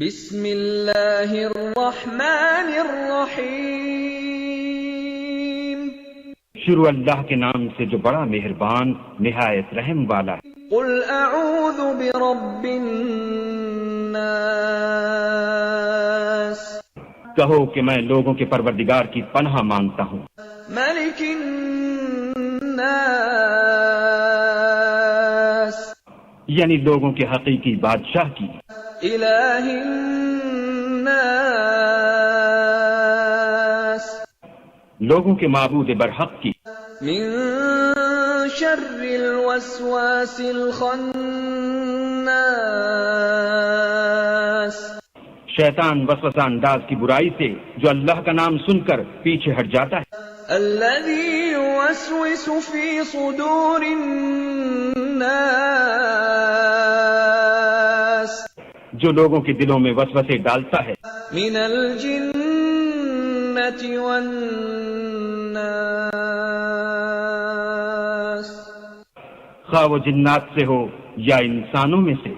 بسم اللہ الرحمن الرحیم، شروع اللہ کے نام سے جو بڑا مہربان نہایت رحم والا ہے۔ قل اعوذ برب الناس، کہو کہ میں لوگوں کے پروردگار کی پناہ مانگتا ہوں، ملک الناس، یعنی لوگوں کے حقیقی بادشاہ کی، الہ الناس، لوگوں کے معبود برحق کی، من شر الوسواس الخناس، شیطان وسوسہ انداز کی برائی سے جو اللہ کا نام سن کر پیچھے ہٹ جاتا ہے، الذي يوسوس في صدور الناس، جو لوگوں کے دلوں میں وسوسے ڈالتا ہے، من الجنة والناس، خواہ وہ جنات سے ہو یا انسانوں میں سے۔